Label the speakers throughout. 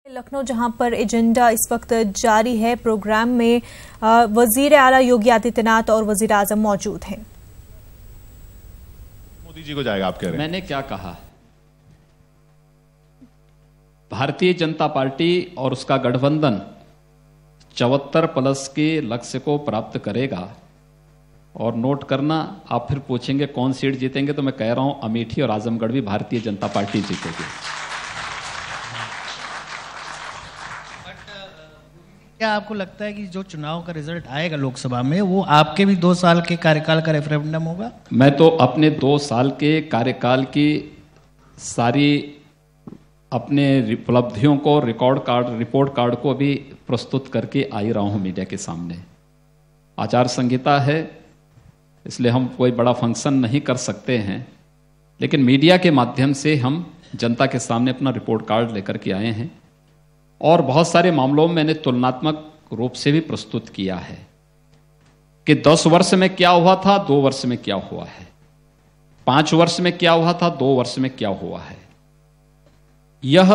Speaker 1: लखनऊ जहां पर एजेंडा इस वक्त जारी है, प्रोग्राम में वजीर आला योगी आदित्यनाथ और वजीर आजम मौजूद हैं।
Speaker 2: मोदी जी को जाएगा, आप कह रहे हैं?
Speaker 3: मैंने क्या कहा? भारतीय जनता पार्टी और उसका गठबंधन 74+ के लक्ष्य को प्राप्त करेगा। और नोट करना, आप फिर पूछेंगे कौन सीट जीतेंगे, तो मैं कह रहा हूं अमेठी और आजमगढ़ भी भारतीय जनता पार्टी जीतेगी।
Speaker 4: क्या आपको लगता है कि जो चुनाव का रिजल्ट आएगा लोकसभा में, वो आपके भी 2 साल के कार्यकाल का रेफरेंडम होगा?
Speaker 3: मैं तो अपने 2 साल के कार्यकाल की सारी अपने उपलब्धियों को रिपोर्ट कार्ड को अभी प्रस्तुत करके आ ही रहा हूं मीडिया के सामने। आचार संहिता है, इसलिए हम कोई बड़ा फंक्शन नहीं कर सकते हैं, लेकिन मीडिया के माध्यम से हम जनता के सामने अपना रिपोर्ट कार्ड लेकर के आए हैं। और बहुत सारे मामलों में मैंने तुलनात्मक रूप से भी प्रस्तुत किया है कि 10 वर्ष में क्या हुआ था, 2 वर्ष में क्या हुआ है, 5 वर्ष में क्या हुआ था, 2 वर्ष में क्या हुआ है। यह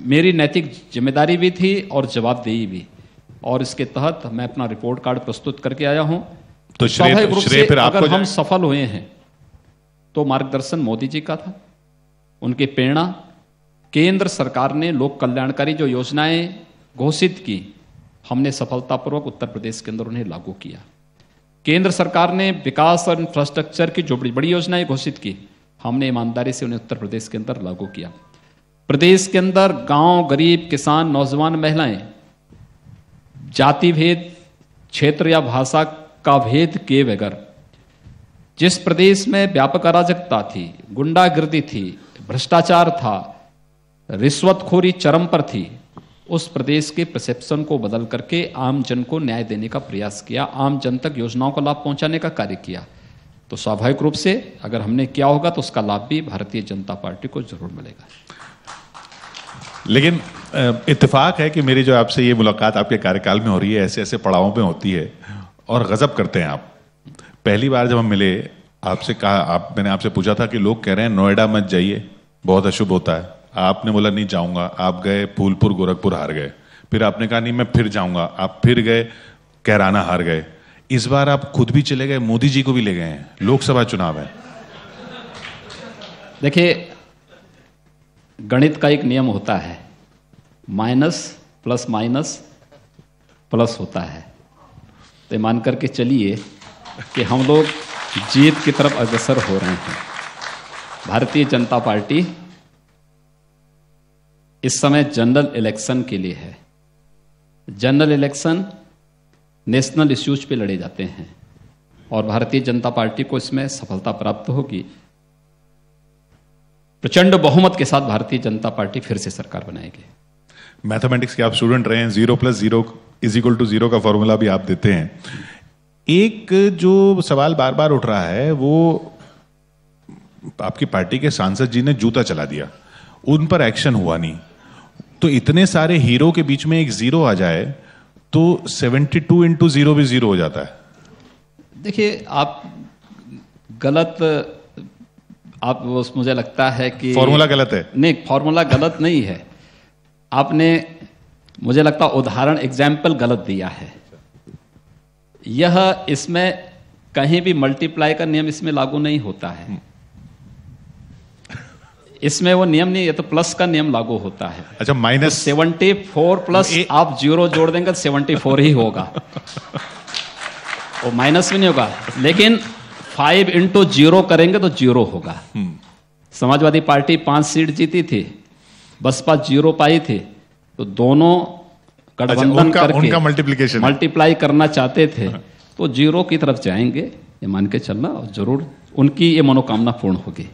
Speaker 3: मेरी नैतिक जिम्मेदारी भी थी और जवाबदेही भी, और इसके तहत मैं अपना रिपोर्ट कार्ड प्रस्तुत करके आया हूं।
Speaker 2: तो
Speaker 3: स्वाभाविक रूप से
Speaker 2: फिर
Speaker 3: अगर हम सफल हुए हैं तो मार्गदर्शन मोदी जी का था, उनकी प्रेरणा। केंद्र सरकार ने लोक कल्याणकारी जो योजनाएं घोषित की, हमने सफलतापूर्वक उत्तर प्रदेश के अंदर उन्हें लागू किया। केंद्र सरकार ने विकास और इंफ्रास्ट्रक्चर की जो बड़ी बड़ी योजनाएं घोषित की, हमने ईमानदारी से उन्हें उत्तर प्रदेश के अंदर लागू किया। प्रदेश के अंदर गांव, गरीब, किसान, नौजवान, महिलाएं, जाति भेद, क्षेत्र या भाषा का भेद के बगैर जिस प्रदेश में व्यापक अराजकता थी, गुंडागिर्दी थी, भ्रष्टाचार था, रिश्वतखोरी चरम पर थी, उस प्रदेश के परसेप्शन को बदल करके आम जन को न्याय देने का प्रयास किया, आम जन तक योजनाओं का लाभ पहुंचाने का कार्य किया। तो स्वाभाविक रूप से अगर हमने किया होगा तो उसका लाभ भी भारतीय जनता पार्टी को जरूर मिलेगा।
Speaker 2: लेकिन इत्तेफाक है कि मेरी जो आपसे ये मुलाकात आपके कार्यकाल में हो रही है, ऐसे ऐसे पड़ावों में होती है और गजब करते हैं आप। पहली बार जब हम मिले, आपसे कहा, मैंने आपसे पूछा था कि लोग कह रहे हैं नोएडा मत जाइए, बहुत अशुभ होता है। आपने बोला नहीं जाऊंगा, आप गए फूलपुर, गोरखपुर हार गए। फिर आपने कहा नहीं मैं फिर जाऊंगा, आप फिर गए कैराना हार गए। इस बार आप खुद भी चले गए, मोदी जी को भी ले गए हैं, लोकसभा चुनाव है।
Speaker 3: देखिए, गणित का एक नियम होता है, माइनस प्लस माइनस प्लस होता है। तो मान करके चलिए कि हम लोग जीत की तरफ अग्रसर हो रहे हैं। भारतीय जनता पार्टी इस समय जनरल इलेक्शन के लिए है। जनरल इलेक्शन नेशनल इश्यूज पे लड़े जाते हैं और भारतीय जनता पार्टी को इसमें सफलता प्राप्त होगी। प्रचंड बहुमत के साथ भारतीय जनता पार्टी फिर से सरकार बनाएगी।
Speaker 2: मैथमेटिक्स के आप स्टूडेंट रहे हैं, 0 + 0 = 0 का फॉर्मूला भी आप देते हैं। एक जो सवाल बार बार उठ रहा है, वो आपकी पार्टी के सांसद जी ने जूता चला दिया, उन पर एक्शन हुआ नहीं। तो इतने सारे हीरो के बीच में एक 0 आ जाए तो 72 × 0 भी 0 हो जाता है।
Speaker 3: देखिए, मुझे लगता है कि
Speaker 2: फॉर्मूला गलत है।
Speaker 3: नहीं, फॉर्मूला गलत नहीं है। आपने, मुझे लगता उदाहरण, एग्जाम्पल गलत दिया है। यह इसमें कहीं भी मल्टीप्लाई का नियम इसमें लागू नहीं होता है। इसमें वो नियम नहीं है, तो प्लस का नियम लागू होता है।
Speaker 2: अच्छा, माइनस
Speaker 3: 74 प्लस आप 0 जोड़ देंगे तो 74 ही होगा, वो माइनस भी नहीं होगा। लेकिन 5 × 0 करेंगे तो 0 होगा। समाजवादी पार्टी 5 सीट जीती थी, बसपा 0 पाई थी, तो दोनों गठबंधन करके
Speaker 2: उनका मल्टीप्लिकेशन
Speaker 3: मल्टीप्लाई करना चाहते थे, तो 0 की तरफ जाएंगे, ये मान के चलना, और जरूर उनकी ये मनोकामना पूर्ण होगी।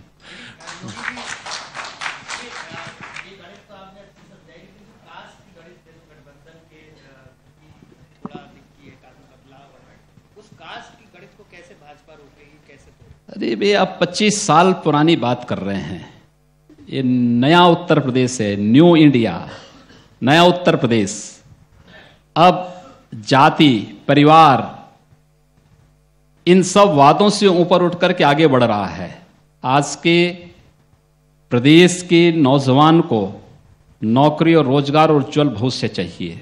Speaker 3: अरे भैया, आप 25 साल पुरानी बात कर रहे हैं। ये नया उत्तर प्रदेश है, न्यू इंडिया, नया उत्तर प्रदेश। अब जाति, परिवार, इन सब वादों से ऊपर उठ करके आगे बढ़ रहा है। आज के प्रदेश के नौजवान को नौकरी और रोजगार और उज्जवल भविष्य चाहिए।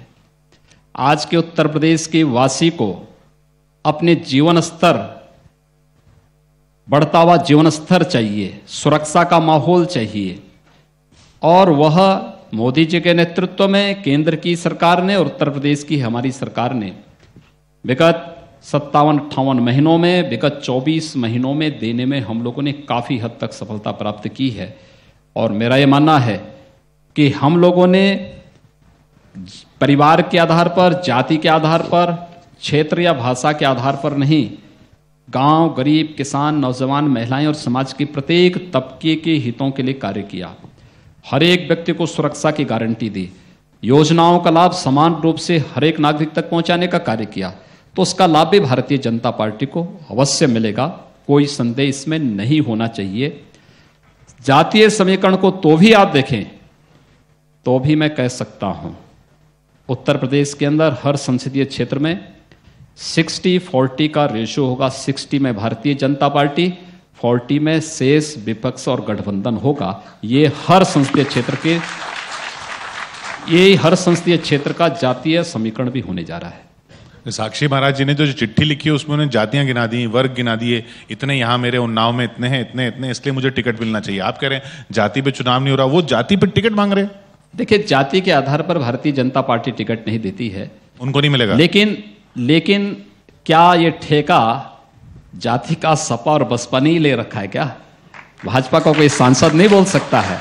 Speaker 3: आज के उत्तर प्रदेश के वासी को अपने जीवन स्तर, बढ़ता हुआ जीवन स्तर चाहिए, सुरक्षा का माहौल चाहिए, और वह मोदी जी के नेतृत्व में केंद्र की सरकार ने और उत्तर प्रदेश की हमारी सरकार ने विगत 57-58 महीनों में, विगत 24 महीनों में देने में हम लोगों ने काफी हद तक सफलता प्राप्त की है। और मेरा यह मानना है कि हम लोगों ने परिवार के आधार पर, जाति के आधार पर, क्षेत्र या भाषा के आधार पर नहीं, गांव, गरीब, किसान, नौजवान, महिलाएं और समाज के प्रत्येक तबके के हितों के लिए कार्य किया। हर एक व्यक्ति को सुरक्षा की गारंटी दी, योजनाओं का लाभ समान रूप से हर एक नागरिक तक पहुंचाने का कार्य किया। तो उसका लाभ भी भारतीय जनता पार्टी को अवश्य मिलेगा, कोई संदेह इसमें नहीं होना चाहिए। जातीय समीकरण को तो भी आप देखें तो भी मैं कह सकता हूं, उत्तर प्रदेश के अंदर हर संसदीय क्षेत्र में 60-40 का रेशियो होगा। 60 में भारतीय जनता पार्टी, 40 में शेष विपक्ष और गठबंधन होगा। ये हर संसदीय क्षेत्र का जातीय समीकरण भी होने जा रहा है।
Speaker 2: साक्षी महाराज जी ने जो चिट्ठी लिखी है उसमें उन्होंने जातियां गिना दी, वर्ग गिना दिए, इतने यहाँ मेरे उन्नाव में इतने हैं, इतने, इसलिए मुझे टिकट मिलना चाहिए। आप कह रहे हैं जाति पे चुनाव नहीं हो रहा, वो जाति पे टिकट मांग रहे हैं।
Speaker 3: देखिए, जाति के आधार पर भारतीय जनता पार्टी टिकट नहीं देती है,
Speaker 2: उनको नहीं मिलेगा।
Speaker 3: लेकिन क्या ये ठेका जाति का सपा और बसपा नहीं ले रखा है क्या? भाजपा का कोई सांसद नहीं बोल सकता है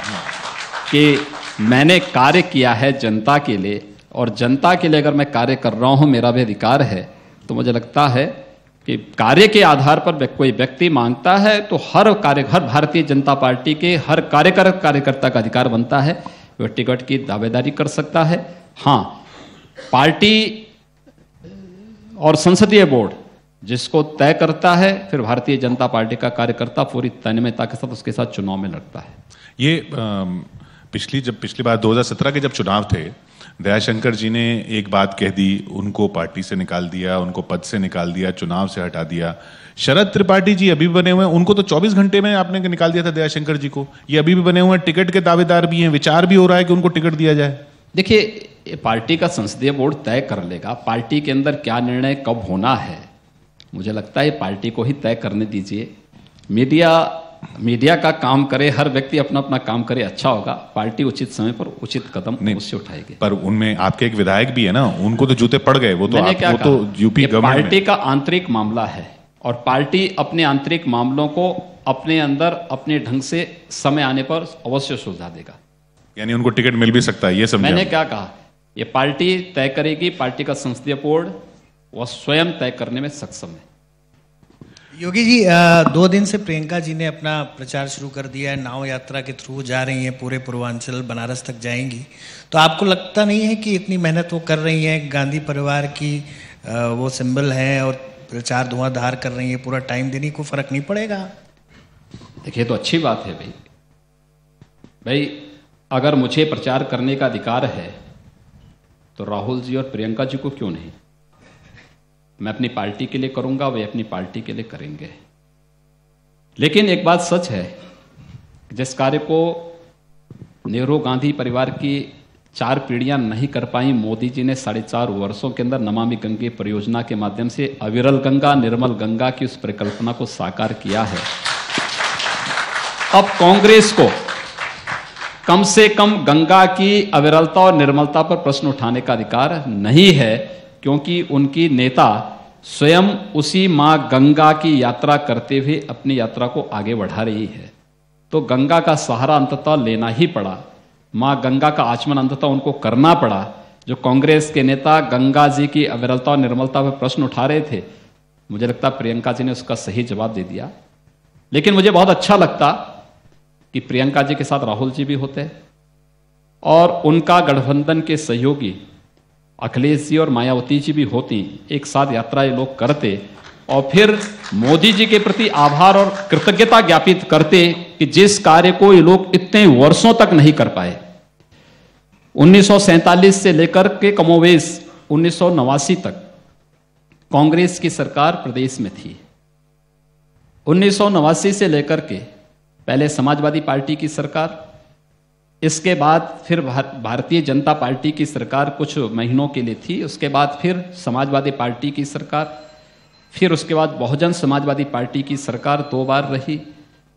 Speaker 3: कि मैंने कार्य किया है जनता के लिए, और जनता के लिए अगर मैं कार्य कर रहा हूं, मेरा भी अधिकार है। तो मुझे लगता है कि कार्य के आधार पर कोई व्यक्ति मांगता है तो हर भारतीय जनता पार्टी के हर कार्यकर्ता का अधिकार बनता है, वह टिकट की दावेदारी कर सकता है। हां, पार्टी और संसदीय बोर्ड जिसको तय करता है, फिर भारतीय जनता पार्टी का कार्यकर्ता पूरी तन्मयता के साथ उसके साथ चुनाव में लड़ता है।
Speaker 2: ये पिछली बार 2017 के जब चुनाव थे, दयाशंकर जी ने एक बात कह दी, उनको पार्टी से निकाल दिया, उनको पद से निकाल दिया, चुनाव से हटा दिया। शरद त्रिपाठी जी अभी भी बने हुए हैं, उनको तो 24 घंटे में आपने निकाल दिया था दयाशंकर जी को। ये अभी भी बने हुए हैं, टिकट के दावेदार भी हैं, विचार भी हो रहा है कि उनको टिकट दिया जाए।
Speaker 3: देखिए, पार्टी का संसदीय बोर्ड तय कर लेगा पार्टी के अंदर क्या निर्णय कब होना है। मुझे लगता है पार्टी को ही तय करने दीजिए। मीडिया का काम करे, हर व्यक्ति अपना अपना काम करे, अच्छा होगा। पार्टी उचित समय पर उचित कदम उससे उठाएगी।
Speaker 2: पर उनमें आपके एक विधायक भी है ना, उनको तो जूते पड़ गए। वो तो यूपी गवर्नमेंट
Speaker 3: पार्टी का आंतरिक मामला है, और पार्टी अपने आंतरिक मामलों को अपने अंदर अपने ढंग से समय आने पर अवश्य सुलझा देगा।
Speaker 2: यानी उनको टिकट मिल भी सकता है, ये समझे?
Speaker 3: मैंने क्या कहा, ये पार्टी तय करेगी, पार्टी का संसदीय बोर्ड वह स्वयं तय करने में सक्षम है।
Speaker 4: योगी जी, 2 दिन से प्रियंका जी ने अपना प्रचार शुरू कर दिया है, नाव यात्रा के थ्रू जा रही हैं, पूरे पूर्वांचल बनारस तक जाएंगी। तो आपको लगता नहीं है कि इतनी मेहनत वो कर रही हैं, गांधी परिवार की वो सिंबल है, और प्रचार धुआंधार कर रही है, पूरा टाइम देने को फर्क नहीं पड़ेगा?
Speaker 3: देखिए, तो अच्छी बात है भाई, अगर मुझे प्रचार करने का अधिकार है तो राहुल जी और प्रियंका जी को क्यों नहीं? मैं अपनी पार्टी के लिए करूंगा, वे अपनी पार्टी के लिए करेंगे। लेकिन एक बात सच है, जिस कार्य को नेहरू गांधी परिवार की 4 पीढ़ियां नहीं कर पाई, मोदी जी ने 4.5 वर्षों के अंदर नमामि गंगे परियोजना के माध्यम से अविरल गंगा, निर्मल गंगा की उस परिकल्पना को साकार किया है। अब कांग्रेस को कम से कम गंगा की अविरलता और निर्मलता पर प्रश्न उठाने का अधिकार नहीं है, क्योंकि उनकी नेता स्वयं उसी मां गंगा की यात्रा करते हुए अपनी यात्रा को आगे बढ़ा रही है। तो गंगा का सहारा अंततः लेना ही पड़ा, मां गंगा का आचमन अंततः उनको करना पड़ा। जो कांग्रेस के नेता गंगा जी की अविरलता और निर्मलता पर प्रश्न उठा रहे थे, मुझे लगता प्रियंका जी ने उसका सही जवाब दे दिया। लेकिन मुझे बहुत अच्छा लगता कि प्रियंका जी के साथ राहुल जी भी होते और उनका गठबंधन के सहयोगी अखिलेश जी और मायावती जी भी होती, एक साथ यात्रा ये लोग करते और फिर मोदी जी के प्रति आभार और कृतज्ञता ज्ञापित करते कि जिस कार्य को ये लोग इतने वर्षों तक नहीं कर पाए। 1947 से लेकर के कमोवेश 1989 तक कांग्रेस की सरकार प्रदेश में थी। 1989 से लेकर के पहले समाजवादी पार्टी की सरकार, इसके बाद फिर भारतीय जनता पार्टी की सरकार कुछ महीनों के लिए थी, उसके बाद फिर समाजवादी पार्टी की सरकार, फिर उसके बाद बहुजन समाजवादी पार्टी की सरकार 2 बार रही,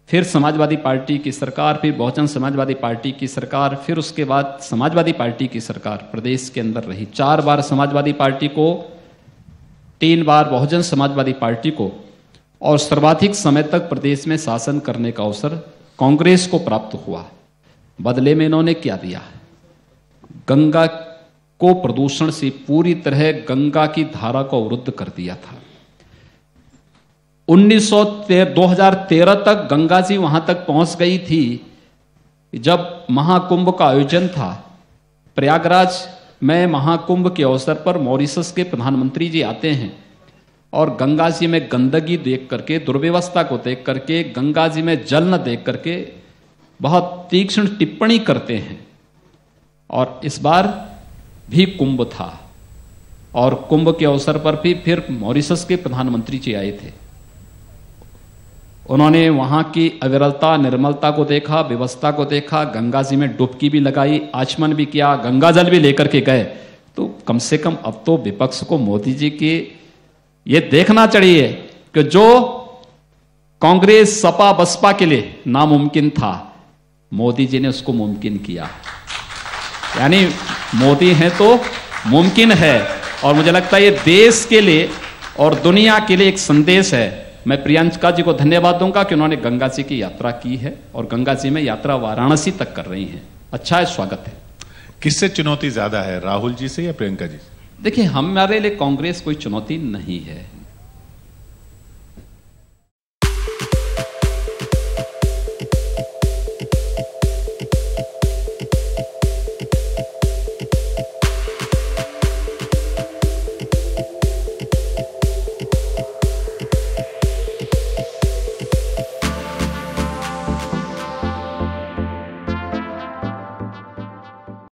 Speaker 3: फिर समाजवादी पार्टी की सरकार, फिर बहुजन समाजवादी पार्टी की सरकार, फिर उसके बाद समाजवादी पार्टी की सरकार प्रदेश के अंदर रही। 4 बार समाजवादी पार्टी को, 3 बार बहुजन समाजवादी पार्टी को, और सर्वाधिक समय तक प्रदेश में शासन करने का अवसर कांग्रेस को प्राप्त हुआ। बदले में इन्होंने क्या दिया? गंगा को प्रदूषण से पूरी तरह गंगा की धारा को अवरुद्ध कर दिया था। 2013 तक गंगा जी वहां तक पहुंच गई थी जब महाकुंभ का आयोजन था। प्रयागराज में महाकुंभ के अवसर पर मॉरिशस के प्रधानमंत्री जी आते हैं और गंगा जी में गंदगी देख करके, दुर्व्यवस्था को देख करके, गंगा जी में जल न देख करके बहुत तीक्ष्ण टिप्पणी करते हैं। और इस बार भी कुंभ था और कुंभ के अवसर पर भी फिर मॉरिशस के प्रधानमंत्री जी आए थे। उन्होंने वहां की अविरलता, निर्मलता को देखा, व्यवस्था को देखा, गंगा जी में डुबकी भी लगाई, आचमन भी किया, गंगा जल भी लेकर के गए। तो कम से कम अब तो विपक्ष को मोदी जी की ये देखना चाहिए कि जो कांग्रेस, सपा, बसपा के लिए नामुमकिन था, मोदी जी ने उसको मुमकिन किया। यानी मोदी हैं तो मुमकिन है। और मुझे लगता है ये देश के लिए और दुनिया के लिए एक संदेश है। मैं प्रियंका जी को धन्यवाद दूंगा कि उन्होंने गंगा जी की यात्रा की है और गंगा जी में यात्रा वाराणसी तक कर रही हैं। अच्छा है, स्वागत है।
Speaker 2: किससे चुनौती ज्यादा है, राहुल जी से या प्रियंका जी से?
Speaker 3: देखिए, हमारे लिए कांग्रेस कोई चुनौती नहीं है।